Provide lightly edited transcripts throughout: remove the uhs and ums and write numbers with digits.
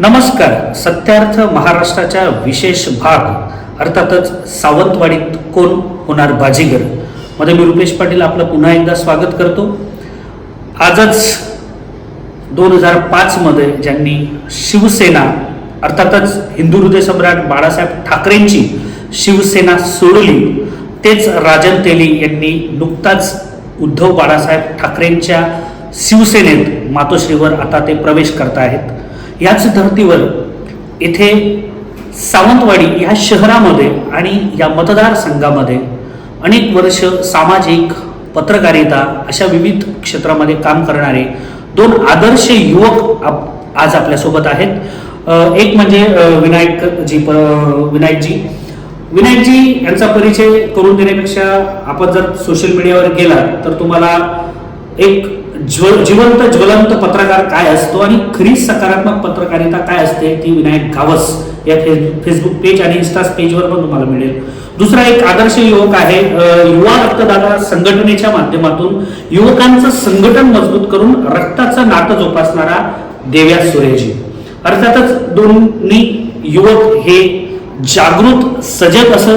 नमस्कार. सत्यार्थ महाराष्ट्राच्या विशेष भाग अर्थातच सावंतवाडीत कोण होणार बाजीगर मध्ये मी रुपेश पाटील आपलं पुन्हा एकदा स्वागत करतो. आजच 2005 मध्ये ज्यांनी शिवसेना अर्थातच हिंदू हृदय सम्राट बाळासाहेब ठाकरेंची शिवसेना सोडली तेच राजन तेली यांनी नुकताच उद्धव बाळासाहेब ठाकरेंच्या शिवसेनेत मातोश्रीवर आता ते प्रवेश करत आहेत. याच धर्तीवर येथे सावंतवाडी या शहरामध्ये आणि या मतदारसंघामध्ये अनेक वर्ष सामाजिक पत्रकारिता अशा विविध क्षेत्रामध्ये काम करणारे दोन आदर्श युवक आज आपल्यासोबत आहेत. एक म्हणजे विनायकजी यांचा परिचय करून देण्यापेक्षा आपण जर सोशल मीडियावर गेला तर तुम्हाला एक ज्वलंत पत्रकार काय असतो आणि खरी सकारात्मक पत्रकारिता काय असते ती विनायक गावस या फेसबुक पेज आणि इन्स्टा पेजवर पण तुम्हाला मिळेल. दुसरा एक आदर्श युवक आहे युवा रक्तदाता संघटनेच्या माध्यमातून युवकांचं संघटन मजबूत करून रक्ताचं नातं जोपासणारा देव्या सुरेजी. अर्थातच दोन्ही युवक हे जागृत सजग असं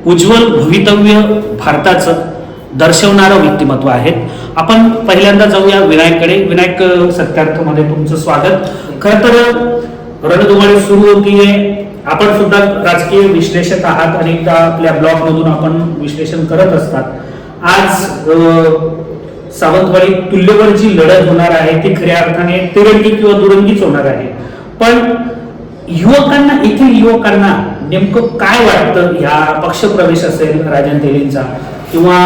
उज्ज्वल भवितव्य भारताचं दर्शवणारं व्यक्तिमत्व आहेत. आपण पहिल्यांदा जाऊया विनायककडे. विनायक, सत्यार्थमध्ये तुमचं स्वागत. खरं तर रणधुमाळी सुरू होतीये. आपण सुद्धा राजकीय विश्लेषक आहात. अनेकदा आपल्या ब्लॉगमधून आपण विश्लेषण करत असतात. आज सावंतवाडी तुल्यवर जी लढत होणार आहे ती खऱ्या अर्थाने तिरंगी किंवा दुरंगीच होणार आहे. पण युवकांना, येथील युवकांना नेमकं काय वाटतं ह्या पक्षप्रवेश असेल राजन तेलींचा किंवा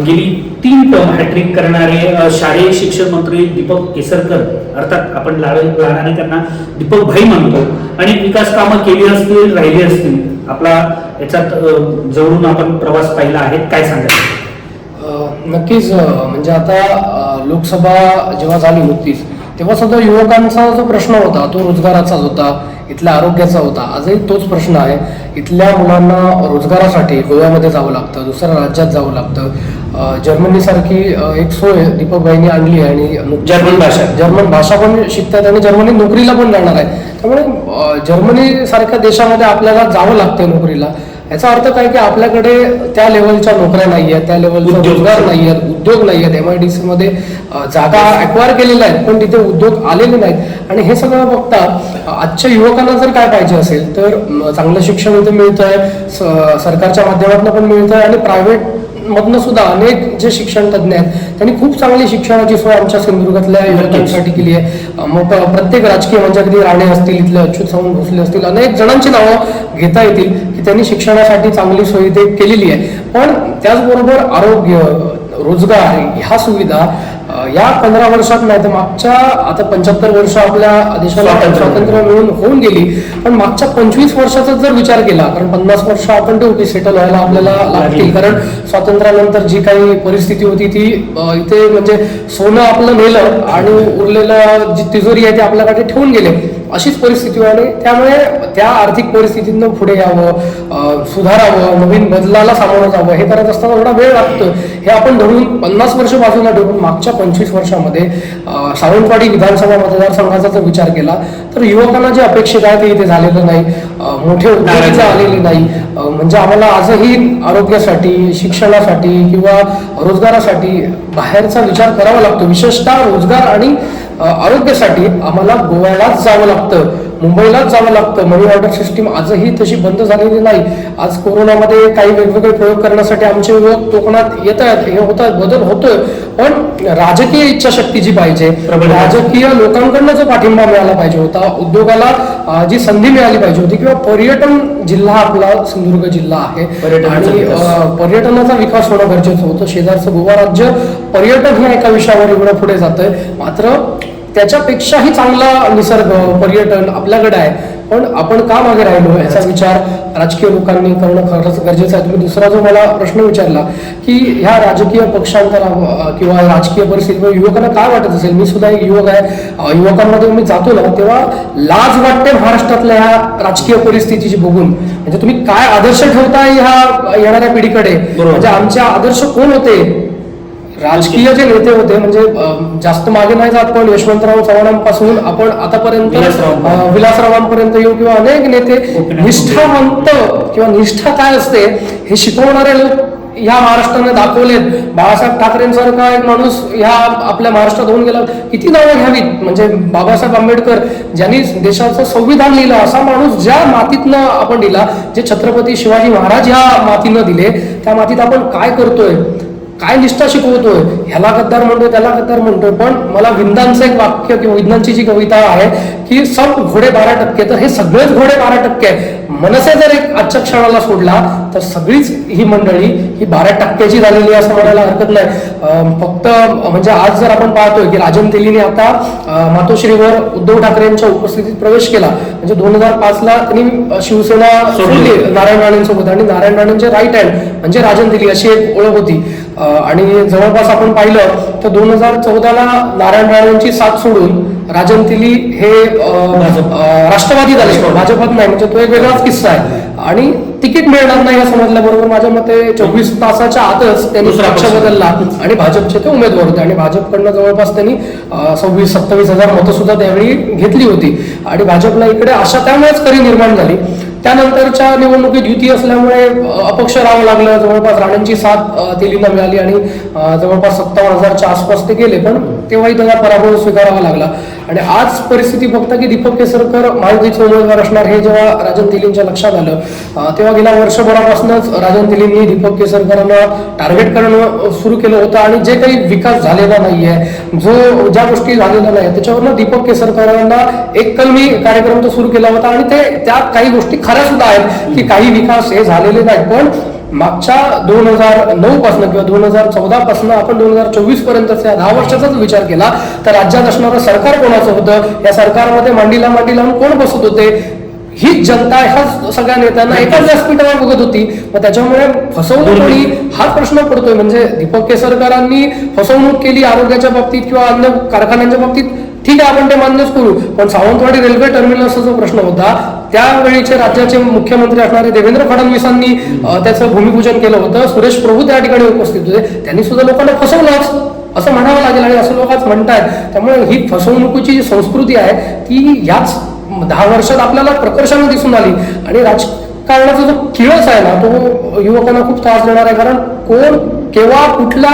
गेली 3 टर्म हॅट्रिक करणारे शालेय शिक्षण मंत्री दीपक केसरकर, अर्थात आपण लहानाने त्यांना दीपक भाई म्हणतो, आणि विकास कामं केली असतील राहिली असतील. आपला याच्यात जवळून आपण प्रवास पाहिला आहे. काय सांगायचं? नक्कीच. म्हणजे आता लोकसभा जेव्हा झाली होतीच तेव्हा सुद्धा युवकांचा जो प्रश्न होता तो रोजगाराचाच होता, इथल्या आरोग्याचा होता. आजही तोच प्रश्न आहे. इथल्या मुलांना रोजगारासाठी गोव्यामध्ये जावं लागतं, दुसऱ्या राज्यात जावं लागतं. जर्मनीसारखी एक सोय दीपकभाईंनी आणली आणि जर्मन भाषा पण शिकतात आणि जर्मनी नोकरीला पण जाणार आहे. त्यामुळे जर्मनी सारख्या देशामध्ये आपल्याला जावं लागते नोकरीला. याचा अर्थ काय की आपल्याकडे त्या लेवलच्या नोकऱ्या नाही आहेत, त्या लेवलचा रोजगार नाही आहेत, उद्योग नाही आहेत. MIDC मध्ये जागा ॲक्वायर केलेल्या आहेत पण तिथे उद्योग आलेले नाहीत. आणि हे सगळं बघता आजच्या युवकांना जर काय पाहिजे असेल तर चांगलं शिक्षण इथे मिळतं आहे, सरकारच्या माध्यमातून पण मिळतं आहे आणि प्रायव्हेट मधनं सुद्धा अनेक जे शिक्षण तज्ज्ञ आहेत त्यांनी खूप चांगली शिक्षणाची सोय आमच्या सिंधुदुर्गातल्या युवकांसाठी केली आहे. मग प्रत्येक राजकीय म्हणजे अगदी राणे असतील, इथले अच्युत सावंत भोसले असतील, अनेक जणांची नावं घेता येतील की त्यांनी शिक्षणासाठी चांगली सोय इथे केलेली आहे. पण त्याचबरोबर आरोग्य, रोजगार ह्या सुविधा या 15 वर्षात नाही तर मागच्या आता 75 वर्ष आपल्या देशाला स्वातंत्र्य मिळून होऊन गेली, पण मागच्या 25 वर्षाचा जर विचार केला, कारण 50 वर्ष आपण ठेवू की सेटल व्हायला आपल्याला लागतील, कारण स्वातंत्र्यानंतर जी काही परिस्थिती होती ती इथे म्हणजे सोनं आपलं नेलं आणि उरलेलं जी तिजोरी आहे ती आपल्याकडे ठेवून गेले, अशीच परिस्थिती आली. त्यामुळे त्या आर्थिक परिस्थितीतनं पुढे यावं, सुधारावं, नवीन बदलाला सामोरं जावं, हे करत असताना थोडा वेळ लागतो. हे आपण धरून 50 वर्ष बाजूला ठेवून मागच्या 25 वर्षामध्ये सावंतवाडी विधानसभा मतदारसंघाचा जर विचार केला तर युवकांना जे अपेक्षित आहे ते इथे झालेलं नाही, मोठे उद्योजक आलेले नाही. म्हणजे आम्हाला आजही आरोग्यासाठी, शिक्षणासाठी किंवा रोजगारासाठी बाहेरचा विचार करावा लागतो. विशेषतः रोजगार आणि आरोग्यासाठी आम्हाला गोव्यालाच जावं लागतं, मुंबईलाच जावं लागतं. मनी ऑर्डर सिस्टीम आजही तशी बंद झालेली नाही. आज कोरोनामध्ये काही वेगवेगळे प्रयोग करण्यासाठी आमचे युवक कोकणात येत आहेत, हे होत आहेत, बदल होतोय. पण राजकीय इच्छाशक्ती जी पाहिजे, राजकीय लोकांकडनं जो पाठिंबा मिळाला पाहिजे होता, उद्योगाला जी संधी मिळाली पाहिजे होती, किंवा पर्यटन जिल्हा आपला सिंधुदुर्ग जिल्हा आहे आणि पर्यटनाचा विकास होणं गरजेचं होतं. शेजारचं गोवा राज्य पर्यटन ह्या एका विषयावर एवढं पुढे जातंय, मात्र त्याच्यापेक्षाही चांगला निसर्ग, पर्यटन आपल्याकडे आहे, पण आपण का मागे राहिलो याचा विचार राजकीय लोकांनी करणं खरंच गरजेचं आहे. तुम्ही दुसरा जो मला प्रश्न विचारला की ह्या राजकीय पक्षांतरा किंवा राजकीय परिस्थितीवर युवकांना काय वाटत असेल, मी सुद्धा एक युवक आहे. युवकांमध्ये मी जातो ना तेव्हा लाज वाटते महाराष्ट्रातल्या ह्या राजकीय परिस्थितीची बघून. म्हणजे तुम्ही काय आदर्श ठेवताय ह्या येणाऱ्या पिढीकडे, म्हणजे आमचे आदर्श कोण होते, राजकीय जे नेते होते म्हणजे जास्त मागे नाही जात पण यशवंतराव चव्हाणांपासून आपण आतापर्यंत विलासरावांपर्यंत येऊ किंवा अनेक नेते निष्ठावंत किंवा निष्ठा काय असते हे शिकवणारे लोक ह्या महाराष्ट्राने दाखवलेत. बाळासाहेब ठाकरेंसारखा एक माणूस ह्या आपल्या महाराष्ट्रात होऊन गेला, किती नावं घ्यावीत. म्हणजे बाबासाहेब आंबेडकर ज्यांनी देशाचं संविधान लिहिलं असा माणूस ज्या मातीतनं आपण दिला, जे छत्रपती शिवाजी महाराज ह्या मातीनं दिले, त्या मातीत आपण काय करतोय, काय निष्ठा शिकवतोय, ह्याला गद्दार म्हणतोय त्याला गद्दार म्हणतोय. पण मला विंदांचं एक वाक्य किंवा विंदांची जी कविता आहे की सब घोडे 12%, तर हे सगळेच घोडे 12% आहे. मनसे जर एक आजच्या क्षणाला सोडला तर सगळीच ही मंडळी ही 12%ची झालेली असं म्हणायला हरकत नाही. फक्त म्हणजे आज जर आपण पाहतोय की राजन तेलीने आता मातोश्रीवर उद्धव ठाकरेंच्या उपस्थितीत प्रवेश केला. म्हणजे 2005ला त्यांनी शिवसेना सोडली नारायण राणेंसोबत आणि नारायण राणेंचे राईट हँड म्हणजे राजन तेली अशी एक ओळख होती. आणि जवळपास आपण पाहिलं तर 2014ला नारायण राणेंची साथ सोडून राजन तेली हे राष्ट्रवादी झाले, भाजपात नाही. म्हणजे तो एक वेगळाच किस्सा आहे. आणि तिकीट मिळणार नाही असं म्हटल्याबरोबर माझ्या मते 24 तासाच्या आतच त्यांनी पक्ष बदलला आणि भाजपचे ते उमेदवार होते आणि भाजपकडनं जवळपास त्यांनी 26-27 हजार मतं सुद्धा त्यावेळी घेतली होती. आणि भाजपला इकडे अशा त्यामुळेच खरी निर्माण झाली. त्यानंतरच्या निवडणुकीत युती असल्यामुळे अपक्ष राहावं लागलं. जवळपास राणेंची साथ तेलींना मिळाली आणि जवळपास 57,000च्या आसपास ते गेले, पण तेव्हाही त्यांना पराभव स्वीकारावा लागला. आणि आज परिस्थिती बघता की दीपक केसरकर महायुतीचे उमेदवार असणार हे जेव्हा राजन तेलींच्या लक्षात आलं तेव्हा गेल्या वर्षभरापासूनच राजन तेलींनी दीपक केसरकरांना टार्गेट करणं सुरू केलं होतं. आणि जे काही विकास झालेला नाहीये, ज्या गोष्टी झालेल्या नाही त्याच्यावरनं दीपक केसरकरांना एक कलमी कार्यक्रम तो सुरू केला होता. आणि ते त्यात काही गोष्टी खऱ्या सुद्धा आहेत की काही विकास हे झालेले नाहीत. पण मागच्या 2009 पासून किंवा 2014 पासून आपण 2024 पर्यंतच्या 10 वर्षाचाच विचार केला तर राज्यात असणारं सरकार कोणाचं होतं, या सरकारमध्ये मांडीला मांडी लावून कोण बसत होते, ही जनता ह्या सगळ्या नेत्यांना एकाच व्यासपीठावर बघत होती. मग त्याच्यामुळे फसवणूक होईल हा प्रश्न पडतोय. म्हणजे दीपक केसरकरांनी फसवणूक केली आरोग्याच्या बाबतीत किंवा अन्य कारखान्यांच्या बाबतीत, ठीक आहे आपण ते मान्यच करू. पण सावंतवाडी रेल्वे टर्मिनसचा जो प्रश्न होता त्यावेळीचे राज्याचे मुख्यमंत्री असणारे देवेंद्र फडणवीसांनी त्याचं भूमिपूजन केलं होतं. सुरेश प्रभू त्या ठिकाणी उपस्थित होते, त्यांनी सुद्धा लोकांना फसवलंच असं म्हणावं लागेल आणि असं लोक आज म्हणतायत. त्यामुळे ही फसवणुकीची जी संस्कृती आहे ती याच 10 वर्षात आपल्याला प्रकर्षाने दिसून आली. आणि राजकारणाचा जो किळस आहे ना तो युवकांना खूप त्रास देणार आहे. कारण कोण केव्हा कुठल्या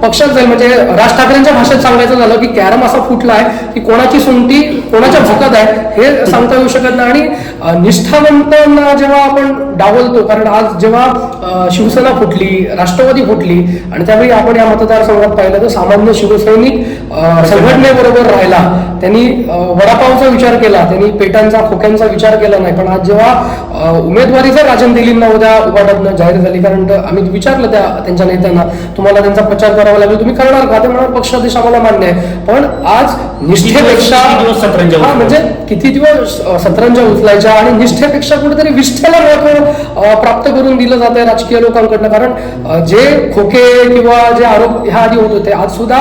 पक्षात जाईल, म्हणजे राज ठाकरेंच्या भाषेत सांगायचं झालं की कॅरम असा फुटला आहे की कोणाची सोंगटी कोणाच्या भोकात आहे हे सांगता येऊ शकत नाही. आणि निष्ठावंतांना जेव्हा आपण डावलतो, कारण आज जेव्हा शिवसेना फुटली, राष्ट्रवादी फुटली आणि त्यावेळी आपण या मतदारसंघात पाहिलं तर सामान्य शिवसैनिक संघटनेबरोबर राहिला, त्यांनी वडापावचा विचार केला, त्यांनी पेटांचा खोक्यांचा विचार केला नाही. पण आज जेव्हा उमेदवारी जर राजन तेलींना उद्या उभाटातनं जाहीर झाली, कारण आम्ही विचारलं त्यांच्या नेत्यांना तुम्हाला त्यांचा प्रचार करावा लागेल, तुम्ही करणार का? ते म्हणणार पक्षादेश आम्हाला मान्य आहे. पण आज निष्ठेपेक्षा म्हणजे किती दिवस सतरंजा उचलायच्या आणि निष्ठेपेक्षा कुठेतरी विष्ठेला महत्व प्राप्त करून दिलं जात आहे राजकीय लोकांकडनं. कारण जे खोके किंवा जे आरोप ह्या आधी होत होते आज सुद्धा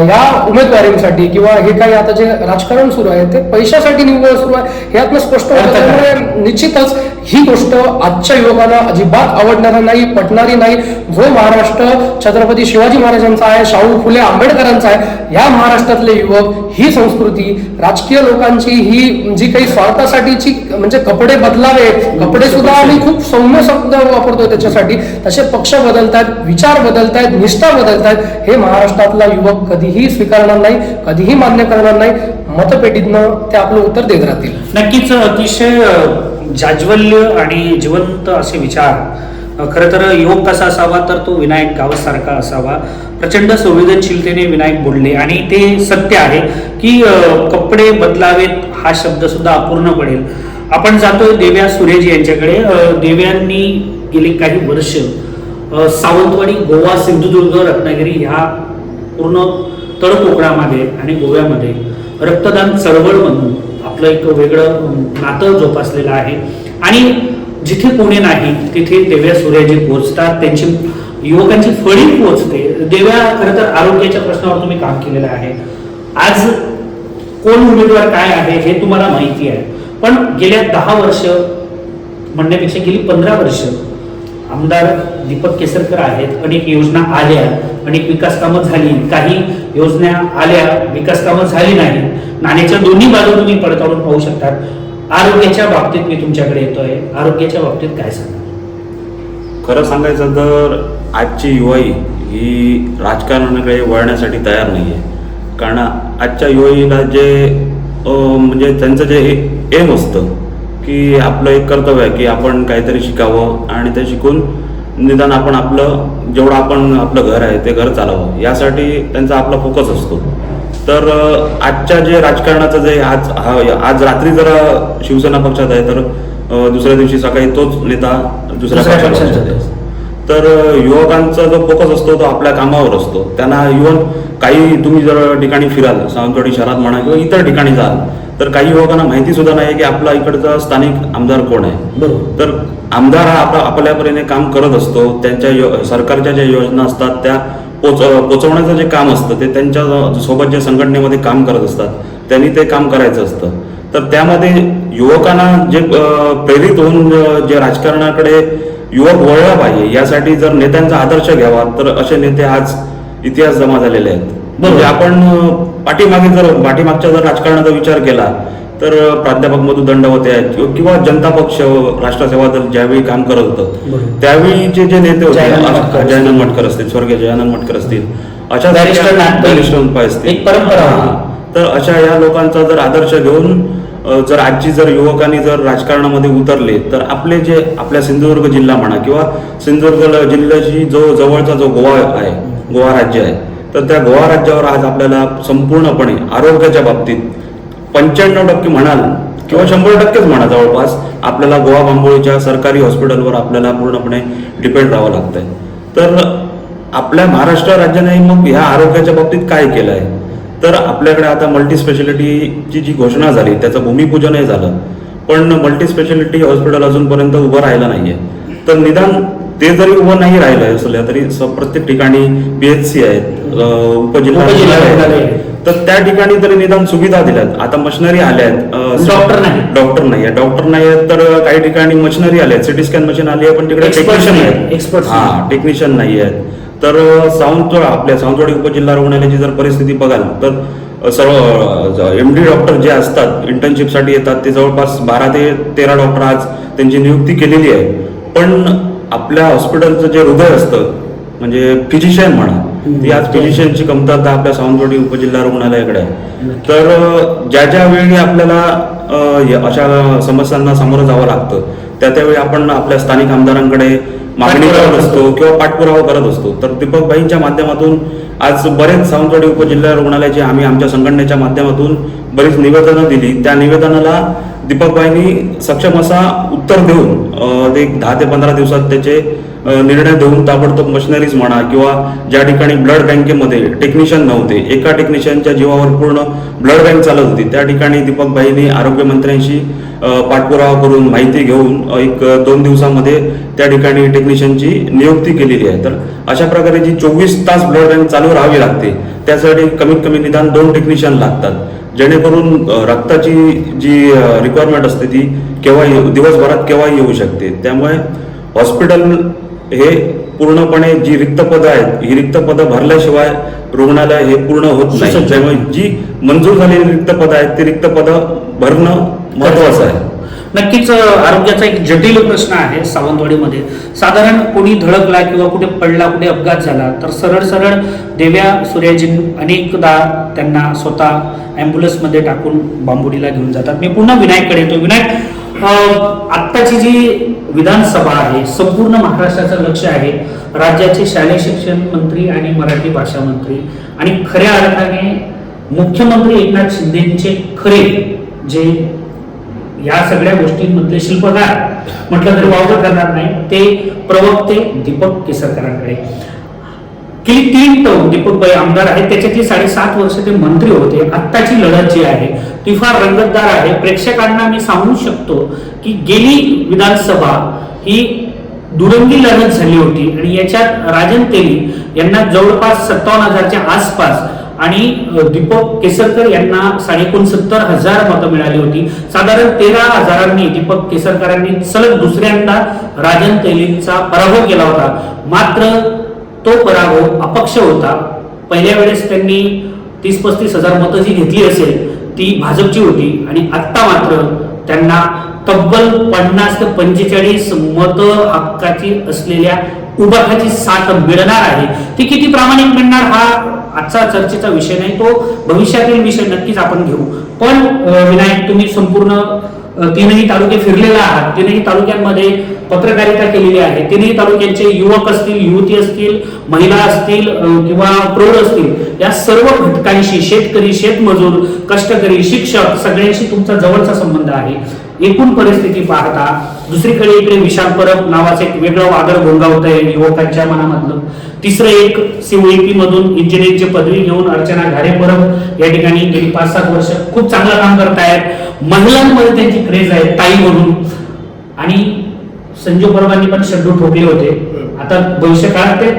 या उमेदवारींसाठी किंवा हे काही आता जे राजकारण सुरू आहे ते पैशासाठी निव्वळ सुरू आहे हे यातनं स्पष्ट होतं. त्यामुळे निश्चितच ही गोष्ट आजच्या युवकांना अजिबात आवडणारी नाही, पटणारी नाही. जो महाराष्ट्र छत्रपती शिवाजी महाराजांचा आहे, शाहू फुले आंबेडकरांचा आहे, या महाराष्ट्रातले युवक ही संस्कृती राजकीय लोकांची ही जी काही स्वार्थासाठीची म्हणजे कपडे बदलावे, कपडे सुद्धा आम्ही खूप सौम्य शब्द वापरतो त्याच्यासाठी, तसे पक्ष बदलतात, विचार बदलतायत, निष्ठा बदलतायत, हे महाराष्ट्रातला युवक कधीही स्वीकारणार नाही, कधीही मान्य करणार नाही. मतपेटीतनं ते आपलं उत्तर देत राहतील. नक्कीच अतिशय जाज्वल्य आणि जिवंत असे विचार. खरं तर युवक कसा असावा तर तो विनायक गावसारखा असावा. प्रचंड संवेदनशीलतेने विनायक बोलले आणि ते सत्य आहे की कपडे बदलावेत हा शब्द सुद्धा अपूर्ण पडेल. आपण जातोय देव्या सुरेजी यांच्याकडे. देव्यांनी गेली काही वर्ष सावंतवाडी, गोवा, सिंधुदुर्ग, रत्नागिरी ह्या पूर्ण तळकोकणामध्ये आणि गोव्यामध्ये रक्तदान चळवळ म्हणून आपलं एक वेगळं नातं जोपासलेलं आहे. आणि जिथे कोणी नाही तिथे देव्या सूर्याजी पोहोचतात, त्यांची युवकांची फळी पोहोचते. देव्या खरं तर आरोग्याच्या प्रश्नावर तुम्ही काम केलेलं आहे. आज कोण उमेदवार काय आहे हे तुम्हाला माहिती आहे, पण गेल्या 10 वर्ष म्हणण्यापेक्षा गेली 15 वर्ष आमदार दीपक केसरकर आहेत, अनेक योजना आल्या, अनेक विकास कामं झाली, काही योजना आल्या, विकास कामं झाली नाही. नाण्याच्या दोन्ही बाजू तुम्ही पडताळून पाहू शकतात. आरोग्याच्या बाबतीत मी तुमच्याकडे येतोय, आरोग्याच्या बाबतीत काय सांगा? खरं सांगायचं तर आजची युवाई ही राजकारणाकडे वळण्यासाठी तयार नाही आहे. कारण आजच्या युवाईला जे म्हणजे त्यांचं जे एम असतं की आपलं एक कर्तव्य आहे की आपण काहीतरी शिकावं आणि ते शिकून निदान आपण जेवढं आपण आपलं घर आहे ते घर चालवावं, यासाठी त्यांचा आपला फोकस असतो. तर आजच्या जे राजकारणाचं जे आज रात्री जरा शिवसेना पक्षात आहे, तर दुसऱ्या दिवशी सकाळी तोच नेता दुसऱ्या पक्षात आहे. तर युवकांचा जो फोकस असतो तो आपल्या कामावर असतो. त्यांना इव्हन काही तुम्ही जर ठिकाणी फिराल, सावंतवाडी शहरात म्हणा किंवा इतर ठिकाणी जाल, तर काही युवकांना माहिती सुद्धा नाही की आपला इकडचा स्थानिक आमदार कोण आहे. तर आमदार हा आपल्यापरीने काम करत असतो. त्यांच्या सरकारच्या ज्या योजना असतात त्या पोचवण्याचं जे काम असतं ते त्यांच्या सोबत जे संघटनेमध्ये काम करत असतात त्यांनी ते काम करायचं असतं. तर त्यामध्ये युवकांना जे प्रेरित होऊन जे राजकारणाकडे युवक वळला पाहिजे, यासाठी जर नेत्यांचा आदर्श घ्यावा तर असे नेते आज इतिहास जमा झालेले आहेत. म्हणजे आपण पाठीमागच्या जर राजकारणाचा विचार केला तर प्राध्यापक मधु दंडवते आहेत किंवा जनता पक्ष, राष्ट्र सेवा दल ज्यावेळी काम करत होतं त्यावेळीचे जे नेते होते, जयानंद मटकर असतील, स्वर्गीय जयानंद मटकर असतील, अशा एक परंपरा. तर अशा या लोकांचा जर आदर्श घेऊन जर आजची जर युवकांनी जर राजकारणामध्ये उतरले तर आपल्या सिंधुदुर्ग जिल्हा म्हणा किंवा सिंधुदुर्ग जिल्ह्याशी जो जवळचा जो गोवा आहे, गोवा राज्य आहे, तर त्या गोवा राज्यावर आज आपल्याला संपूर्णपणे आरोग्याच्या बाबतीत 95% म्हणाल किंवा 100%च म्हणा जवळपास आपल्याला गोवा बांबोळीच्या सरकारी हॉस्पिटलवर आपल्याला पूर्णपणे डिपेंड राहावं लागतंय. तर आपल्या महाराष्ट्र राज्याने मग ह्या आरोग्याच्या बाबतीत काय केलं आहे, तर आपल्याकडे आता मल्टी स्पेशालिटीची जी घोषणा झाली त्याचं भूमिपूजनही झालं, पण मल्टी स्पेशालिटी हॉस्पिटल अजूनपर्यंत उभं राहिलं नाहीये. तर निदान ते जरी उभं नाही राहिलं असलं तरी प्रत्येक ठिकाणी PHC आहेत, उपजिल्हा तर त्या ठिकाणी तरी निदान सुविधा दिल्यात. आता मशिनरी आल्या आहेत, डॉक्टर नाही आहेत, तर काही ठिकाणी मशिनरी आल्या आहेत, सिटी स्कॅन मशीन आली आहे, पण तिकडे टेक्निशियन आहेत, टेक्निशियन नाही आहेत. तर आपल्या सावंतवाडी उपजिल्हा रुग्णालयाची जर परिस्थिती बघाल तर सर्व MD डॉक्टर जे असतात इंटर्नशिपसाठी येतात ते जवळपास 12 ते 13 डॉक्टर आज त्यांची नियुक्ती केलेली आहे. पण आपल्या हॉस्पिटलचं जे हृदय असतं म्हणजे फिजिशियन म्हणा, ती आज फिजिशियनची कमतरता आपल्या सावंतवाडी उपजिल्हा रुग्णालयाकडे आहे. तर ज्या वेळी आपल्याला अशा समस्यांना सामोरं जावं लागतं त्यावेळी आपण आपल्या स्थानिक आमदारांकडे मागणी करत असतो किंवा पाठपुरावा करत असतो. तर दीपकभाईंच्या माध्यमातून आज बरेच सावंतवाडी उपजिल्हा रुग्णालयाचे आम्ही आमच्या संघटनेच्या माध्यमातून बरीच निवेदनं दिली. त्या निवेदनाला दीपकभाईंनी सक्षम असा उत्तर देऊन एक 10 ते 15 दिवसात त्याचे निर्णय देऊन ताबडतोब मशिनरीज म्हणा किंवा ज्या ठिकाणी ब्लड बँकेमध्ये टेक्निशियन नव्हते, एका टेक्निशियनच्या जीवावर पूर्ण ब्लड बँक चालत होती, त्या ठिकाणी दीपकभाईंनी आरोग्यमंत्र्यांशी पाठपुरावा करून माहिती घेऊन 1-2 दिवसामध्ये त्या ठिकाणी टेक्निशियनची नियुक्ती केलेली आहे. तर अशा प्रकारे जी 24 तास ब्लड बँक चालू राहावी लागते त्यासाठी कमीत कमी निदान 2 टेक्निशियन लागतात, जेणेकरून रक्ताची जी रिक्वायरमेंट असते ती दिवसभरात केव्हाही येऊ शकते. त्यामुळे हॉस्पिटल हे पूर्णपणे जी रिक्त पदं आहेत ही रिक्त पदं भरल्याशिवाय रुग्णालय हे पूर्ण होत नाही. त्यामुळे जी मंजूर झालेली रिक्त पदं आहेत ती रिक्त पदं भरणं महत्वाचं आहे. नक्कीच आरोग्याचा एक जटिल प्रश्न आहे सावंतवाडीमध्ये. साधारण कोणी धडकला किंवा कुठे पडला, कुठे अपघात झाला तर सरळ देव्या सूर्याजी अनेकदा त्यांना स्वतः ॲम्ब्युलन्समध्ये टाकून बांबोडीला घेऊन जातात. मी पुन्हा विनायककडे येतो. विनायक, आत्ताची जी विधानसभा आहे संपूर्ण महाराष्ट्राचं लक्ष आहे. राज्याचे शालेय शिक्षण मंत्री आणि मराठी भाषा मंत्री आणि खऱ्या अर्थाने मुख्यमंत्री एकनाथ शिंदेचे खरे जे या सगळ्या गोष्टींमधले शिल्पकार म्हटलं तरी वावगं करणार नाही ते प्रवक्ते दीपक केसरकरांकडे. गेली 3 टर्म दीपकभाई आमदार आहेत, त्याच्यातली 7.5 वर्ष ते मंत्री होते. आत्ताची लढत जी आहे ती फार रंगतदार आहे. प्रेक्षकांना मी सांगू शकतो की गेली विधानसभा ही दुरंगी लढत झाली होती आणि याच्यात राजन तेली यांना जवळपास 57,000च्या आसपास आणि दीपक केसरकर यांना 69,000 मतं मिळाली होती. साधारण 13,000 दीपक केसरकरांनी सलग दुसऱ्यांदा राजन तेलींचा पराभव केला होता. मात्र तो पराभव अपक्ष होता. पहिल्या वेळेस त्यांनी 30-35,000 मतं जी घेतली असेल ती भाजपची होती आणि आत्ता मात्र त्यांना तब्बल 50 ते 45 मतं हक्काची असलेल्या उभाटाची साथ मिळणार आहे. ती किती प्रामाणिक मिळणार हा आजचा चर्चेचा विषय नाही, तो भविष्यातील विषय नक्कीच आपण घेऊ. पण विनायक, तुम्ही संपूर्ण 3ही तालुके फिरलेला आहात. 3ही तालुक्यांमध्ये पत्रकारिता केलेली आहे. 3ही तालुक्यांचे युवक असतील, युवती असतील, महिला असतील किंवा प्रौढ असतील, या सर्व घटकांशी, शेतकरी, शेतमजूर, कष्टकरी, शिक्षक सगळ्यांशी तुमचा जवळचा संबंध आहे. एकूण परिस्थिती पाहता दुसरीकडे इकडे विशाल परब नावाचं एक वेगळं वादळ घोंगावत आहे युवकांच्या मनामधलं. तिसरं एक COEP मधून इंजिनिअरिंगची पदवी घेऊन अर्चना घारे परब या ठिकाणी गेली 5-7 वर्ष खूप चांगलं काम करतायत. महिलांमध्ये त्यांची क्रेज आहे ताई म्हणून. आणि संजू परबांनी पण शड्डू ठोकले होते. आता भविष्य काळात ते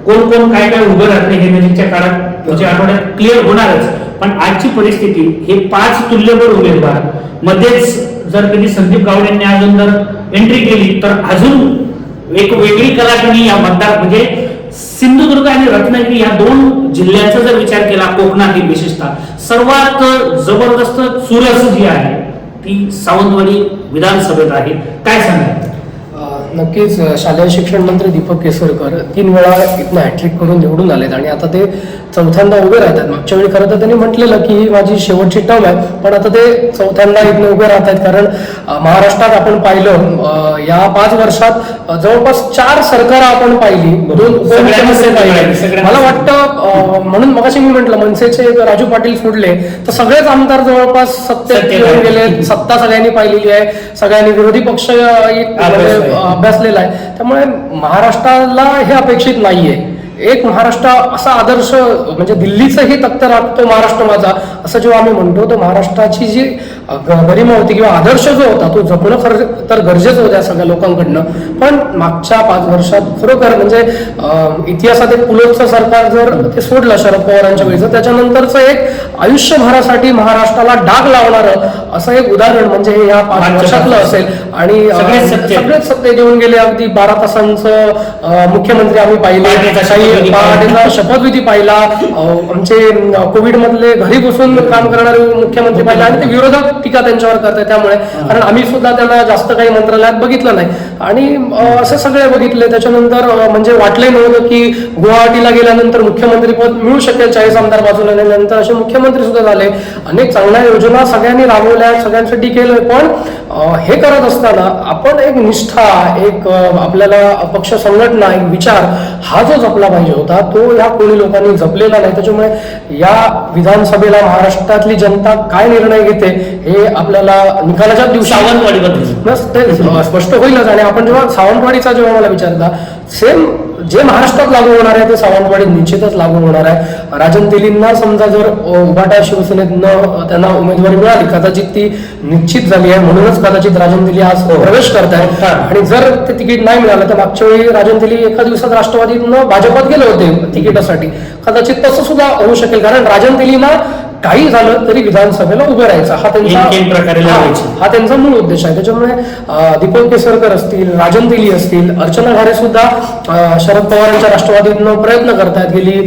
कोण कोण काय काय उभं राहते हे नजीकच्या काळात पुढच्या आठवड्यात क्लिअर होणारच. पण आजची परिस्थिती हे 5 तुल्यबळ उमेदवार मध्येच जर कधी संदीप गावडेंनी अजून जर एंट्री केली तर अजून एक वेगळी कलाटणी या मतदार म्हणजे सिंधुदुर्ग आणि रत्नागिरी या 2 जिल्ह्यांचा जर विचार केला कोकणातील विशेषतः सर्वात जबरदस्त चुरस जी आहे ती सावंतवाडी विधानसभेत आहे. काय सांगाल? नक्कीच शालेय शिक्षण मंत्री दीपक केसरकर 3 वेळा इथनं हॅट्रिक करून निवडून आलेत आणि आता ते चौथ्यांदा उभे राहतात. मागच्या वेळी खरं तर त्यांनी म्हटलेलं की ही माझी शेवटची टर्म आहे, पण आता ते चौथ्यांदा इथनं उभे राहत आहेत. कारण महाराष्ट्रात आपण पाहिलं या 5 वर्षात जवळपास 4 सरकार आपण पाहिली, 2 उपमुख्यमंत्री पाहिले. मला वाटतं म्हणून मगाशी मी म्हटलं मनसेचे राजू पाटील सोडले तर सगळेच आमदार जवळपास सत्तेत येऊन गेले. सत्ता सगळ्यांनी पाहिलेली आहे, सगळ्यांनी विरोधी पक्ष अभ्यासलेला आहे. त्यामुळे महाराष्ट्राला हे अपेक्षित नाहीये. एक महाराष्ट्र असा आदर्श म्हणजे दिल्लीचं ही तख्त राखतो महाराष्ट्र माझा असं जेव्हा आम्ही म्हणतो तर महाराष्ट्राची जी गरिमा होती किंवा आदर्श जो होता तो जपणं खरं तर गरजेचं होत्या सगळ्या लोकांकडनं. पण मागच्या 5 वर्षात खरोखर म्हणजे इतिहासात एक पुलोचं सरकार जर ते सोडलं शरद पवारांच्या वेळेचं त्याच्यानंतरचं एक आयुष्यभरासाठी महाराष्ट्राला डाग लावणारं असं एक उदाहरण म्हणजे हे या 5 वर्षातलं असेल. आणि सगळेच सत्ते घेऊन गेले. अगदी 12 तासांचं मुख्यमंत्री आम्ही पाहिले, पहाटेचा शपथविधी पाहिला, आमचे कोविड मधले घरी बसून काम करणारे मुख्यमंत्री पाहिले आणि ते विरोधक टीका त्यांच्यावर करतात. त्यामुळे कारण आम्ही सुद्धा त्यांना जास्त काही मंत्रालयात बघितलं नाही आणि असे सगळे बघितले. त्याच्यानंतर म्हणजे वाटलंही नव्हतं की गुवाहाटीला गेल्यानंतर मुख्यमंत्री पद मिळू शकेल 40 आमदार बाजूला गेल्यानंतर असे मुख्यमंत्री सुद्धा झाले. अनेक चांगल्या योजना सगळ्यांनी राबवल्या, सगळ्यांसाठी केलं. पण हे करत असताना आपण एक निष्ठा, एक आपल्याला पक्ष संघटना, एक विचार हा जो जपला पाहिजे होता तो या कोणी लोकांनी जपलेला नाही. त्याच्यामुळे या विधानसभेला महाराष्ट्रातली जनता काय निर्णय घेते हे आपल्याला निकालाच्या दिवशी सावंतवाडीबद्दल स्पष्ट होईलच. आणि आपण जेव्हा सावंतवाडीचा जेव्हा मला विचारता सेम जे महाराष्ट्रात लागू होणार आहे ते सावंतवाडीत निश्चितच लागू होणार आहे. राजन तेलींना समजा जर उभाटा शिवसेनेतनं त्यांना उमेदवारी मिळाली कदाचित ती निश्चित झाली आहे म्हणूनच कदाचित राजन तेली आज प्रवेश करतायत. आणि जर ते तिकीट नाही मिळालं तर मागच्या वेळी राजन तेली एका दिवसात राष्ट्रवादीतनं भाजपात गेले होते तिकिटासाठी, कदाचित तसं सुद्धा होऊ शकेल. कारण राजन तेलींना काही झालं तरी विधानसभेला उभं राहायचं हा त्यांचा मूळ उद्देश आहे. त्याच्यामुळे दीपक केसरकर असतील, राजन तेली असतील, अर्चना घारे सुद्धा शरद पवारांच्या राष्ट्रवादीतनं प्रयत्न करतायत. गेली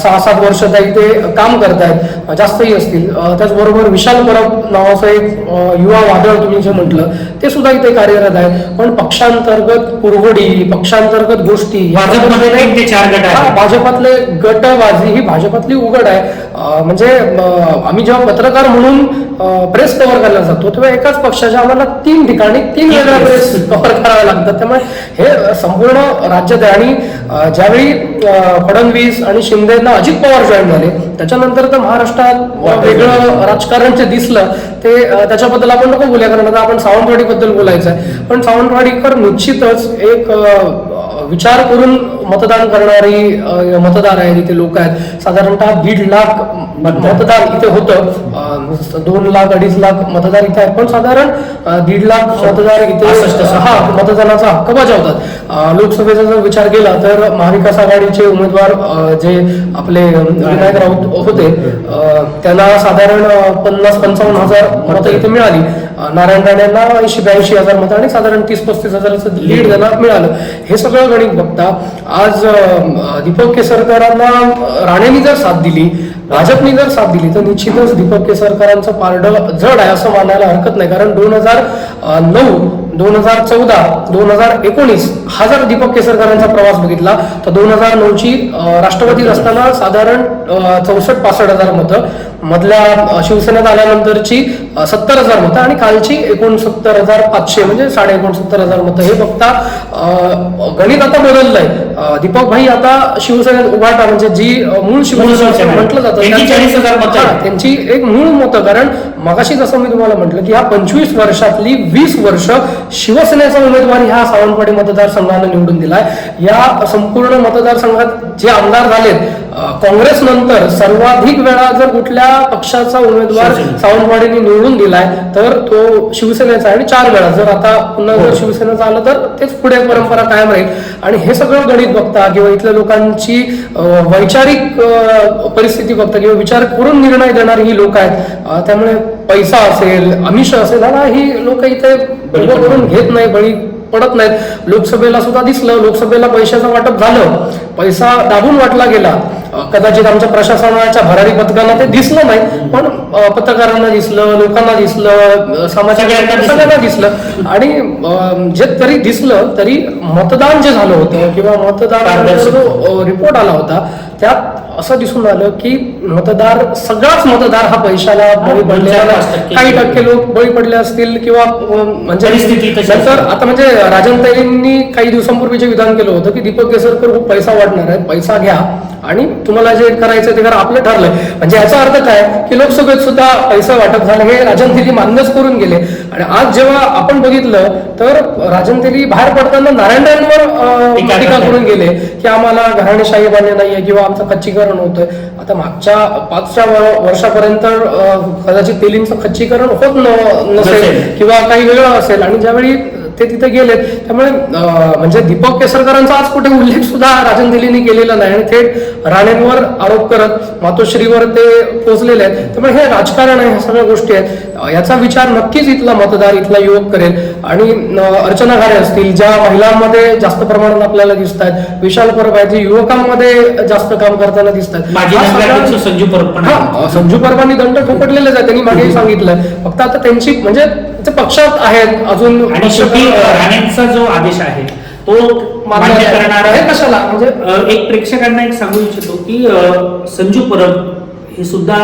6-7 वर्ष ते काम करतायत, जास्तही असतील. त्याचबरोबर विशाल परब नावाचं एक युवा वादळ तुम्ही जे म्हटलं ते सुद्धा इथे कार्यरत आहे. पण पक्षांतर्गत कुरघोडी, पक्षांतर्गत गोष्टी भाजपातले गटबाजी ही भाजपातली उघड आहे. म्हणजे आम्ही जेव्हा पत्रकार म्हणून प्रेस कव्हर करायला जातो तेव्हा एकाच पक्षाच्या आम्हाला 3 ठिकाणी 3 वेगळ्या प्रेस कव्हर कराव्या लागतात. त्यामुळे हे संपूर्ण राज्यात आहे. आणि ज्यावेळी फडणवीस आणि शिंदेना अजित पवार जॉईन झाले त्याच्यानंतर तर महाराष्ट्रात वेगळं राजकारण जे दिसलं ते त्याच्याबद्दल आपण नको बोलूया कारण आता आपण सावंतवाडी बद्दल बोलायचं आहे. पण सावंतवाडीकर निश्चितच एक विचार करून मतदान करणारी मतदार आहेत, इथे लोक आहेत. साधारणतः 1.5 लाख मतदान इथे होतं. 2 लाख 2.5 लाख मतदार इथे आहेत, पण साधारण 1.5 लाख मतदार इथे मतदानाचा हक्क बजावतात. लोकसभेचा जर विचार केला तर महाविकास आघाडीचे उमेदवार जे आपले विनायक राऊत होते त्यांना साधारण 50-55 हजार मतं इथे मिळाली. नारायण राणेंना 80-82 हजार मतं आणि साधारण 30-35 हजाराचं लीड त्यांना मिळालं. हे सगळं गणित बघता आज दीपक केसरकरांना राणेंनी जर साथ दिली, भाजपनी जर साथ दिली तर निश्चितच दीपक केसरकरांचं पारडं जड आहे असं मानायला हरकत नाही. कारण 2009, 2014, 2019 हा जर दीपक केसरकरांचा प्रवास बघितला तर 2009ची राष्ट्रवादीत असताना साधारण 64-65 हजार मतं, मधल्या शिवसेनेत आल्यानंतरची 70 हजार मतं आणि कालची 69,500 म्हणजे 69,500 मतं. हे बघता गणित आता बदललंय. दीपक भाई आता शिवसेनेत उभाटा म्हणजे जी मूळ शिवसेना म्हटलं जातं त्यांची एक मूळ मतं. कारण मगाशी जसं मी तुम्हाला म्हटलं की ह्या 25 वर्षातली 20 वर्ष शिवसेनेचा उमेदवार ह्या सावंतवाडी मतदारसंघानं निवडून दिलाय. या संपूर्ण मतदारसंघात जे आमदार झालेत काँग्रेस नंतर सर्वाधिक वेळा जर कुठल्या पक्षाचा उमेदवार सावंतवाडीने निवडून दिलाय तर तो शिवसेनेचा आहे आणि 4 वेळा. जर आता पुन्हा जर शिवसेनेचं आलं तर तेच पुढे परंपरा कायम राहील. आणि हे सगळं गणित बघता किंवा इथल्या लोकांची वैचारिक परिस्थिती बघता किंवा विचार करून निर्णय देणारी ही लोक आहेत. त्यामुळे पैसा असेल, आमिष असेल ना, ही लोक इथे करून घेत नाही, बळी पडत नाहीत. लोकसभेला सुद्धा दिसलं, लोकसभेला पैशाचं वाटप झालं, पैसा दाबून वाटला गेला. कदाचित आमच्या प्रशासनाच्या भरारी पथकांना ते दिसलं नाही, पण पत्रकारांना दिसलं, लोकांना दिसलं, सगळ्यांना दिसलं. आणि जे तरी दिसलं तरी मतदान जे झालं होतं किंवा मतदार जो रिपोर्ट आला होता त्यात असं दिसून आलं की सगळाच मतदार हा पैशाला बळी पडलेला नाही. काही टक्के लोक बळी पडले असतील किंवा म्हणजे नंतर आता म्हणजे राजनताईंनी काही दिवसांपूर्वी जे विधान केलं होतं की दीपक केसरकर खूप पैसा वाटणार आहे, पैसा घ्या आणि तुम्हाला जे करायचं ते करा, आपलं ठरलंय. म्हणजे याचा अर्थ काय की लोकसभेत सुद्धा पैसा वाटप झालं हे राजन तेली मान्यच करून गेले. आणि आज जेव्हा आपण बघितलं तर राजन तेली बाहेर पडताना नारायण राणेंवर टीका करून गेले की आम्हाला घराणेशाही मान्य नाहीये किंवा आमचं खच्चीकरण होतंय. आता मागच्या 5 वर्षापर्यंत कदाचित तेलींचं खच्चीकरण होत नसेल किंवा काही वेगळं असेल आणि ज्यावेळी ते तिथे गेलेत त्यामुळे म्हणजे दीपक केसरकरांचा आज कुठे उल्लेख सुद्धा राजन तेलींनी केलेला नाही आणि थेट राणेंवर आरोप करत मातोश्रीवर ते पोहोचलेले आहेत. त्यामुळे हे राजकारण आहे, ह्या सगळ्या गोष्टी आहेत. याचा विचार नक्कीच इथला मतदार, इथला युवक करेल. आणि अर्चना घारे असतील ज्या महिलांमध्ये जास्त प्रमाणात आपल्याला दिसत आहेत, विशाल परब आहेत जे युवकांमध्ये जास्त काम करताना दिसत आहेत. संजू परबांनी दंड ठोकटलेलेच आहे, त्यांनी मागेही सांगितलं. फक्त आता त्यांची म्हणजे ते पक्षात आहेत अजून. आणि शेवटी राणेंचा जो आदेश आहे तो मान्य करणार आहे कशाला. म्हणजे एक प्रेक्षकांना एक सांगू इच्छितो की संजू परब हे सुद्धा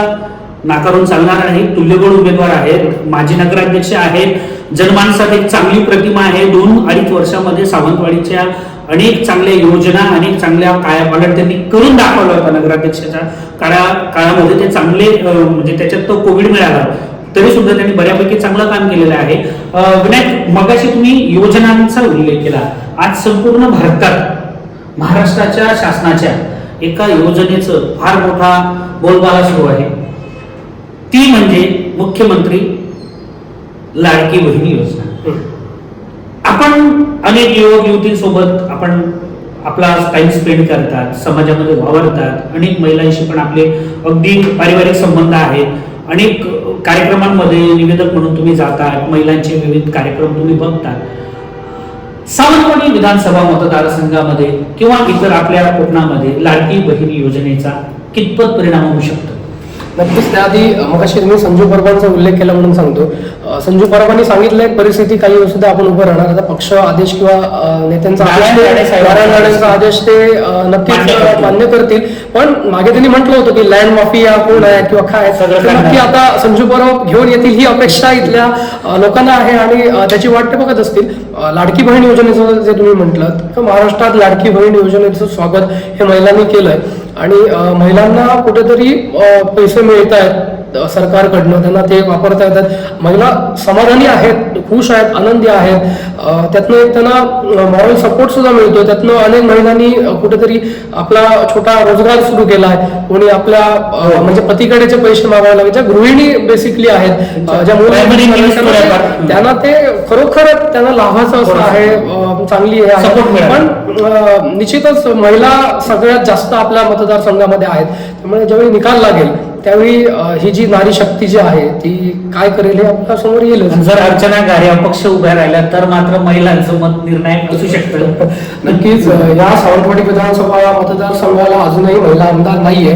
नाकारून चालणार नाही. तुल्यबळ उमेदवार आहेत, माजी नगराध्यक्ष आहेत, जनमानसात एक चांगली प्रतिमा आहे. 2-2.5 वर्षामध्ये सावंतवाडीच्या अनेक चांगल्या योजना, अनेक चांगल्या कायापालट त्यांनी करून दाखवला होता. नगराध्यक्षाच्या काळामध्ये ते चांगले म्हणजे त्याच्यात तो कोविड मिळाला तरी सुद्धा त्यांनी बऱ्यापैकी चांगलं काम केलेलं आहे. विनायक, मगाशी तुम्ही योजनांचा उल्लेख केला. आज संपूर्ण भारतात महाराष्ट्राच्या शासनाच्या एका योजनेचं फार मोठा बोलबाला सुरू आहे. ती म्हणजे मुख्यमंत्री लाडकी बहीण योजना. आपण अनेक युवक युवतींसोबत आपण आपला टाइम स्पेंड करतात, समाजामध्ये वावरतात, अनेक महिलांशी पण आपले अगदी पारिवारिक संबंध आहेत. अनेक कार्यक्रमांमध्ये निवेदक म्हणून तुम्ही जातात, महिलांचे विविध कार्यक्रम तुम्ही बघतात. सावंतवाडी विधानसभा मतदारसंघामध्ये किंवा इतर आपल्या कोकणामध्ये लाडकी बहीण योजनेचा कितपत परिणाम होऊ शकतो? नक्कीच. त्याआधी मगाशी मी संजू परबांचा उल्लेख केला म्हणून सांगतो. संजू परबांनी सांगितलंय परिस्थिती काही सुद्धा आपण उभं राहणार. आता पक्ष आदेश किंवा नेत्यांचा नारायण राणेंचा आदेश ते नक्कीच मान्य करतील. पण मागे त्यांनी म्हटलं होतं की लँड माफिया कोण आहे किंवा काय, नक्की आता संजू परब घेऊन येतील ही अपेक्षा इथल्या लोकांना आहे आणि त्याची वाट ते बघत असतील. लाडकी बहीण योजनेचं जे तुम्ही म्हटलं तर महाराष्ट्रात लाडकी बहीण योजनेचं स्वागत हे महिलांनी केलंय आणि महिलांना कुठेतरी पैसे मिळत आहेत सरकारकडनं, त्यांना ते वापरता येतात. महिला समाधानी आहेत, खुश आहेत, आनंदी आहेत. त्यातनं एक त्यांना मॉरल सपोर्ट सुद्धा मिळतो. त्यातनं अनेक महिलांनी कुठेतरी आपला छोटा रोजगार सुरू केला आहे. कोणी आपल्या म्हणजे पतीकडेचे पैसे मागायला लागले, ज्या गृहिणी बेसिकली आहेत, ज्या Primary needs थोड्याफार. त्यांना ते खरोखर त्यांना लाभाचं असं आहे, चांगली हे आहे. Support मिळाला. पण निश्चितच महिला सगळ्यात जास्त आपल्या मतदारसंघामध्ये आहेत. त्यामुळे ज्यावेळी निकाल लागेल त्यावेळी ही जी नारी शक्ती जी आहे ती काय करेल हे आपल्या समोर येईल. जर अर्चना गारे अपक्ष उभ्या राहिल्या तर मात्र महिलांचं मत निर्णायक असू शकतं. नक्कीच या सावंतवाडी विधानसभा मतदारसंघाला अजूनही महिला आमदार नाहीये.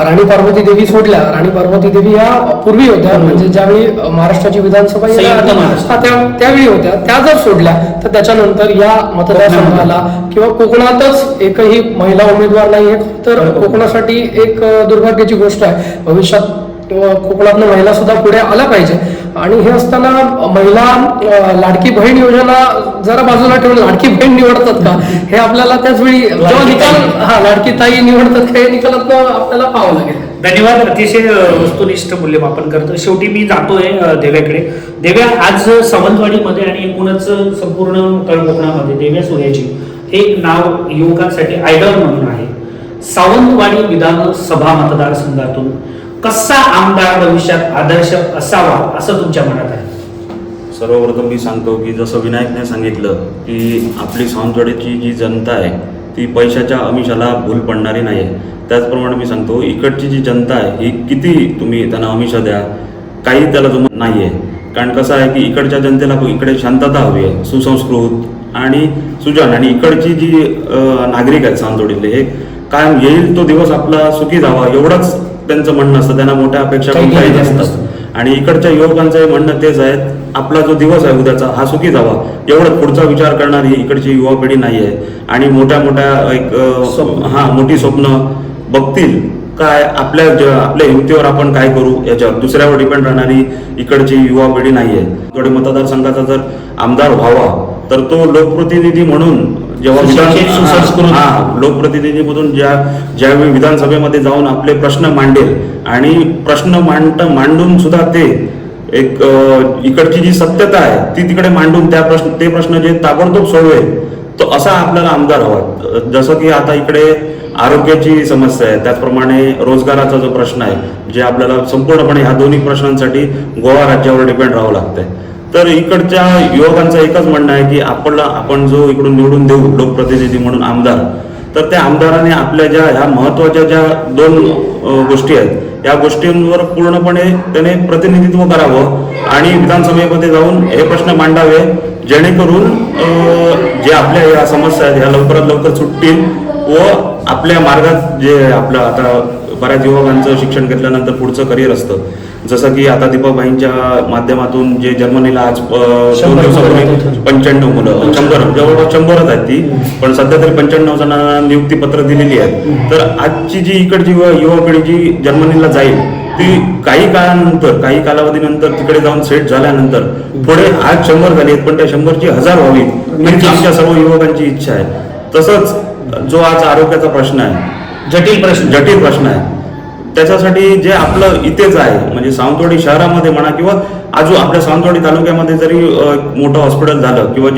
राणी पार्वती देवी सोडल्या, राणी पार्वती देवी या पूर्वी होत्या, म्हणजे ज्यावेळी महाराष्ट्राची विधानसभा संयुक्त महाराष्ट्र. त्यावेळी होत्या. त्या जर सोडल्या तर त्याच्यानंतर या मतदारसंघाला किंवा कोकणातच एकही महिला उमेदवार नाहीये. तर कोकणासाठी एक दुर्भाग्याची गोष्ट आहे. भविष्यात कोकणातनं महिला सुद्धा पुढे आल्या पाहिजे. आणि हे असताना महिला लाडकी बहीण योजना जरा बाजूला ठेवून लाडकी बहीण निवडतात का हे आपल्याला त्याच वेळी जेव्हा निकाल लाडकी ताई निवडतात का हे निकालात आपल्याला पाहावं लागेल. धन्यवाद. अतिशय वस्तुनिष्ठ मूल्यमापन करतो. शेवटी मी जातोय देव्याकडे. देव्या, आज सावंतवाडीमध्ये आणि एकूणच संपूर्ण तळकोकणामध्ये देव्या सूर्याची एक नाव युवकांसाठी आयडॉल म्हणून आहे. सावंतवाडी विधानसभा मतदारसंघातून कसा आमदार भविष्यात आदर्श असावा असं तुमच्या मनात आहे? सर्वप्रथम मी सांगतो की जसं विनायकने सांगितलं की आपली सावंतवाडीची जी जनता आहे ती पैशाच्या आमिषाला भूल पडणारी नाही आहे. त्याचप्रमाणे मी सांगतो इकडची जी जनता आहे ही किती तुम्ही त्यांना आमिषा द्या, काही त्याला जमत नाही आहे. कारण कसं आहे की इकडच्या जनतेला इकडे शांतता हवी आहे, सुसंस्कृत आणि सुजाण. आणि इकडची जी नागरिक आहेत सावंतवाडीतले हे कायम येईल तो दिवस आपला सुखी जावा एवढंच त्यांचं म्हणणं असतं. त्यांना मोठ्या अपेक्षा पण काही नसतात. आणि इकडच्या युवकांचं म्हणणं तेच आहे, आपला जो दिवस आहे उद्याचा हा सुखी जावा एवढंच पुढचा विचार करणारी इकडची युवा पिढी नाही आहे. आणि मोठ्या मोठ्या एक मोठी स्वप्न बघतील काय आपल्या हिमतीवर आपण काय करू याच्यावर दुसऱ्यावर डिपेंड राहणारी इकडची युवा पिढी नाही आहे. थोडी मतदारसंघाचा जर आमदार व्हावा तर तो लोकप्रतिनिधी म्हणून जेव्हा लोकप्रतिनिधीमधून ज्यावेळी विधानसभेमध्ये जाऊन आपले प्रश्न मांडेल आणि प्रश्न मांडून सुद्धा ते एक इकडची जी सत्यता आहे ती तिकडे मांडून ते प्रश्न जे ताबडतोब सोडवेल तो असा आपल्याला आमदार हवा. जसं की आता इकडे आरोग्याची समस्या आहे, त्याचप्रमाणे रोजगाराचा जो प्रश्न आहे जे आपल्याला संपूर्णपणे ह्या दोन्ही प्रश्नांसाठी गोवा राज्यावर डिपेंड राहावं लागतंय. तर इकडच्या युवकांचं एकच म्हणणं आहे की आपण जो इकडून निवडून देऊ लोकप्रतिनिधी म्हणून आमदार, तर त्या आमदाराने आपल्या ह्या महत्वाच्या ज्या दोन गोष्टी आहेत या गोष्टींवर पूर्णपणे त्याने प्रतिनिधित्व करावं आणि विधानसभेमध्ये जाऊन हे प्रश्न मांडावे जेणेकरून जे आपल्या या समस्या आहेत ह्या लवकरात लवकर सुटतील व आपल्या मार्गात जे आपलं आता बऱ्याच युवकांचं शिक्षण घेतल्यानंतर पुढचं करिअर असतं. जसं की आता दीपकबाईंच्या माध्यमातून जे जर्मनीला आज 2 दिवसापूर्वी 95 मुलं 100 जवळपास 100च आहेत ती, पण सध्या तरी 95 जणांना नियुक्तीपत्र दिलेली आहेत. तर आजची जी इकडची युवा पिढी जी जर्मनीला जाईल ती काही कालावधीनंतर तिकडे जाऊन सेट झाल्यानंतर पुढे आज 100 झाली आहेत पण त्या 100ची 1000 व्हावी ही आमच्या सर्व युवकांची इच्छा आहे. तसंच जो आज आरोग्याचा प्रश्न आहे जटिल प्रश्न आहे त्याच्यासाठी जे आपलं इथेच आहे म्हणजे सावंतवाडी शहरामध्ये म्हणा किंवा आपल्या सावंतवाडी तालुक्यामध्ये जरी मोठं हॉस्पिटल झालं किंवा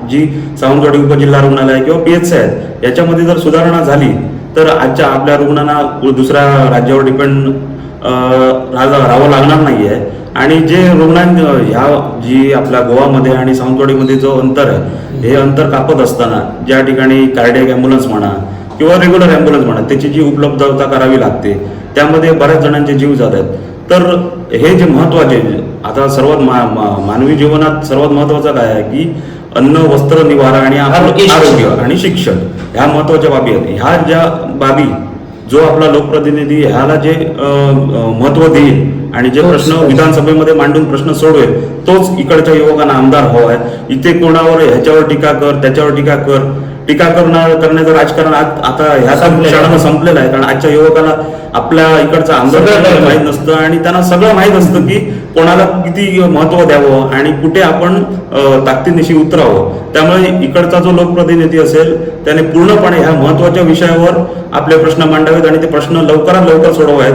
जी सावंतवाडी उपजिल्हा रुग्णालय किंवा PHC आहेत याच्यामध्ये जर सुधारणा झाली तर आजच्या आपल्या रुग्णांना दुसऱ्या राज्यावर डिपेंड राहावं लागणार नाही आहे. आणि जे जी आपल्या गोवामध्ये आणि सावंतवाडीमध्ये जो अंतर आहे हे अंतर कापत असताना ज्या ठिकाणी कार्डियक ॲम्ब्युलन्स म्हणा किंवा रेग्युलर ॲम्ब्युलन्स म्हणा त्याची जी उपलब्धता करावी लागते त्यामध्ये बऱ्याच जणांचे जीव जात आहेत. तर हे जे महत्वाचे आता सर्वात मानवी जीवनात सर्वात महत्वाचं काय आहे की अन्न वस्त्र निवारा आणि आरोग्य आणि शिक्षण ह्या महत्वाच्या बाबी आहेत. ह्या ज्या बाबी जो आपला लोकप्रतिनिधी ह्याला जे महत्व देईल आणि जे प्रश्न विधानसभेमध्ये मांडून प्रश्न सोडवेल तोच इकडच्या युवकांना आमदार हवा आहे. इथे कोणावर ह्याच्यावर टीका कर त्याच्यावर टीका करण्याचं राजकारण आता ह्या क्षणानं संपलेलं आहे. कारण आजच्या युवकाला आपल्या इकडचं आमदार माहीत नसतं आणि त्यांना सगळं माहीत असतं की कोणाला किती महत्व द्यावं आणि कुठे आपण ताकदीनिशी उतरावं. त्यामुळे इकडचा जो लोकप्रतिनिधी असेल त्याने पूर्णपणे ह्या महत्वाच्या विषयावर आपले प्रश्न मांडावेत आणि ते प्रश्न लवकरात लवकर सोडवावेत.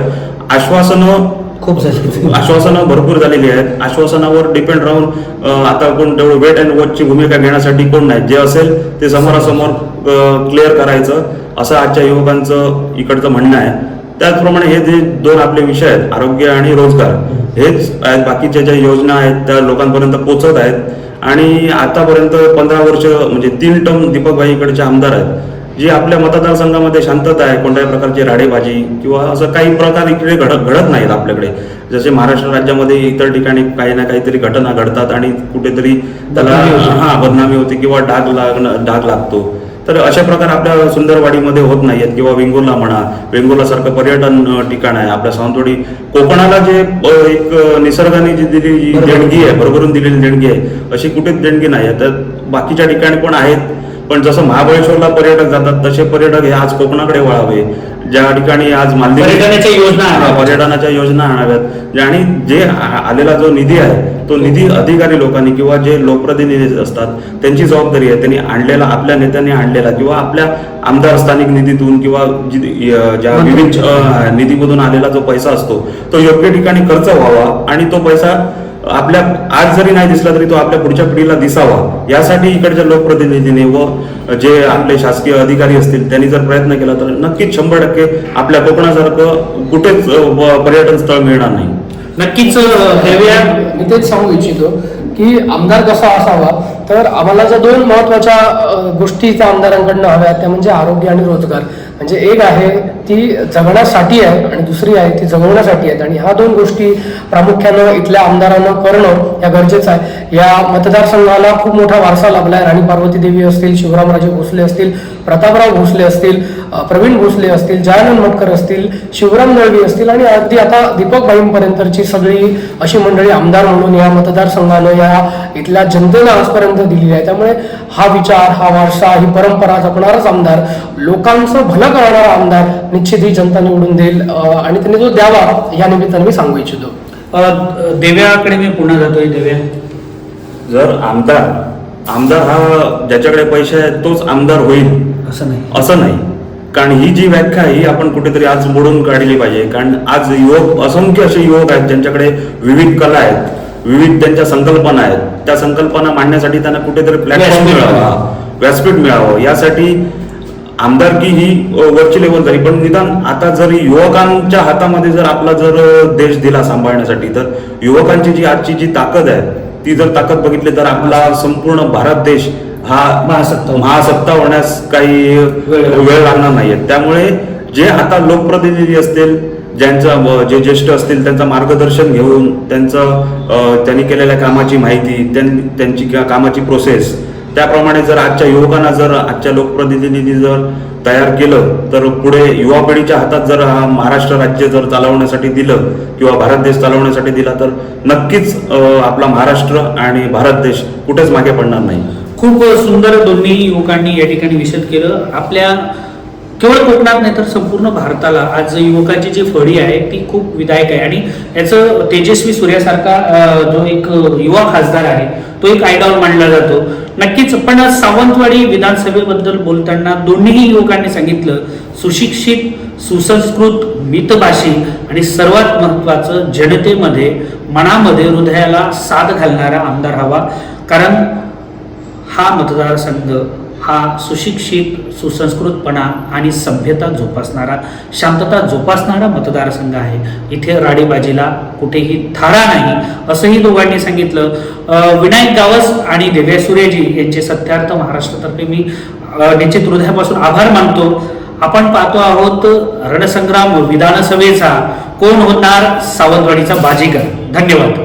आश्वासनं खूप झाली. आश्वासनं भरपूर झालेली आहेत. आश्वासनावर डिपेंड राहून आता कोण तेवढं वेट अँड वॉचची भूमिका घेण्यासाठी कोण नाही. जे असेल ते समोरासमोर क्लिअर करायचं असं आजच्या युवकांचं इकडचं म्हणणं आहे. त्याचप्रमाणे हे जे दोन आपले विषय आहेत, आरोग्य आणि रोजगार, हेच आहेत. बाकीच्या ज्या योजना आहेत त्या लोकांपर्यंत पोहोचत आहेत. आणि आतापर्यंत 15 वर्ष म्हणजे 3 टर्म दीपकभाई इकडचे आमदार आहेत. जी आपल्या मतदारसंघामध्ये शांतता आहे, कोणत्याही प्रकारची राडेबाजी किंवा असं काही प्रकार इकडे घडत नाहीत आपल्याकडे. जसे महाराष्ट्र राज्यामध्ये इतर ठिकाणी काही ना काहीतरी घटना घडतात आणि कुठेतरी त्याला बदनामी होते किंवा डाग लागतो. तर अशा प्रकार आपल्या सुंदरवाडीमध्ये होत नाहीयेत. किंवा वेंगुर्ला म्हणा, वेंगुर्लासारखं पर्यटन ठिकाण आहे आपल्या सावंतवाडी. कोकणाला जे एक निसर्गाने जी दिलेली देणगी आहे, भरभरून दिलेली देणगी आहे, अशी कुठेच देणगी नाही आहे. तर बाकीच्या ठिकाणी पण आहेत. पण जसं महाबळेश्वरला पर्यटक जातात तसे पर्यटक हे आज कोकणाकडे वळावे. ज्या ठिकाणी आज पर्यटनाच्या योजना पर्यटनाच्या योजना आणाव्यात. आणि जे आलेला जो निधी आहे तो निधी अधिकारी लोकांनी किंवा जे लोकप्रतिनिधी असतात त्यांची जबाबदारी आहे. त्यांनी आणलेला, आपल्या नेत्यांनी आणलेला किंवा आपल्या आमदार स्थानिक निधीतून किंवा ज्या विविध निधीमधून आलेला जो पैसा असतो तो योग्य ठिकाणी खर्च व्हावा आणि तो पैसा आपल्या आज जरी नाही दिसला तरी तो आपल्या पुढच्या पिढीला दिसावा, यासाठी इकडच्या लोकप्रतिनिधींनी व जे आपले शासकीय अधिकारी असतील त्यांनी जर प्रयत्न केला तर नक्कीच 100% आपल्या कोकणासारखं कुठेच पर्यटन स्थळ मिळणार नाही. नक्कीच मी तेच सांगू इच्छितो की आमदार कसा असावा, तर आम्हाला ज्या 2 महत्वाच्या गोष्टी त्या आमदारांकडनं हव्या त्या म्हणजे आरोग्य आणि रोजगार. म्हणजे एक आहे ती जगण्यासाठी आहे आणि दुसरी आहे ती जगवण्यासाठी आहेत. आणि ह्या 2 गोष्टी प्रामुख्यानं इथल्या आमदारांना करणं या गरजेचं आहे. या मतदारसंघाला खूप मोठा वारसा लाभला आहे. राणी पार्वती देवी असतील, शिवरामराजे भोसले असतील, प्रतापराव भोसले असतील, प्रवीण भोसले असतील, जयानंद मटकर असतील, शिवराम दळवी असतील आणि अगदी आता दीपक भाईंपर्यंतची सगळी अशी मंडळी आमदार म्हणून या मतदारसंघानं या इथल्या जनतेला आजपर्यंत दिलेली आहे. त्यामुळे हा विचार, हा वारसा, ही परंपरा जपणाराच आमदार, लोकांचं भलं करणारा आमदार निश्चित ही जनता निवडून देईल आणि त्यांनी जो द्यावा या निमित्ताने मी सांगू इच्छितो. देव्याकडे मी पुन्हा जातोय. देव्या, जर आमदार हा ज्याच्याकडे पैसे आहेत तोच आमदार होईल असं नाही. कारण ही जी व्याख्या ही आपण कुठेतरी आज मोडून काढली पाहिजे. कारण आज युवक, असंख्य असे युवक आहेत ज्यांच्याकडे विविध कला आहेत, विविध त्यांच्या संकल्पना आहेत. त्या संकल्पना मांडण्यासाठी त्यांना कुठेतरी प्लॅटफॉर्म मिळावा, व्यासपीठ मिळावं. यासाठी आमदारकी ही वरची लेवल झाली. पण निदान आता जर युवकांच्या हातामध्ये जर आपला जर देश दिला सांभाळण्यासाठी, तर युवकांची जी आजची जी ताकद आहे ती जर ताकद बघितली तर आपला संपूर्ण भारत देश हा महासत्ता होण्यास काही वेळ लागणार नाहीये. त्यामुळे जे आता लोकप्रतिनिधी असतील, ज्यांचं जे ज्येष्ठ असतील त्यांचं मार्गदर्शन घेऊन त्यांनी केलेल्या कामाची माहिती, त्यांची कामाची प्रोसेस त्याप्रमाणे जर आजच्या युवकांना, जर आजच्या लोकप्रतिनिधींनी जर तयार केलं तर पुढे युवा पिढीच्या हातात जर हा महाराष्ट्र राज्य जर चालवण्यासाठी दिलं किंवा भारत देश चालवण्यासाठी दिला तर नक्कीच आपला महाराष्ट्र आणि भारत देश कुठेच मागे पडणार नाही. खूप सुंदर दोन्ही युवकांनी या ठिकाणी विशद केलं. आपल्या केवळ कोकणात नाही तर संपूर्ण भारताला आज युवकांची जी फळी आहे ती खूप विधायक आहे. आणि याचं तेजस्वी सूर्यासारखा जो एक युवा खासदार आहे तो एक आयडॉल मानला जातो. नक्कीच. पण सावंतवाडी विधानसभेबद्दल बोलताना दोन्ही युवकांनी सांगितलं सुशिक्षित, सुसंस्कृत, मितभाषी आणि सर्वात महत्त्वाचं जनतेमध्ये, मनामध्ये, हृदयाला साथ घालणारा आमदार हवा. कारण हा मतदारसंघ हा सुशिक्षित, सुसंस्कृतपणा आणि सभ्यता जोपासणारा, शांतता जोपासणारा मतदारसंघ आहे. इथे राडेबाजीला कुठेही थारा नाही असंही दोघांनी सांगितलं. विनायक गावस आणि देव्या सुरेजी यांचे सत्यार्थ महाराष्ट्रातर्फे मी निश्चित हृदयापासून आभार मानतो. आपण पाहतो आहोत रणसंग्राम विधानसभेचा कोण होणार सावंतवाडीचा बाजीगर. धन्यवाद.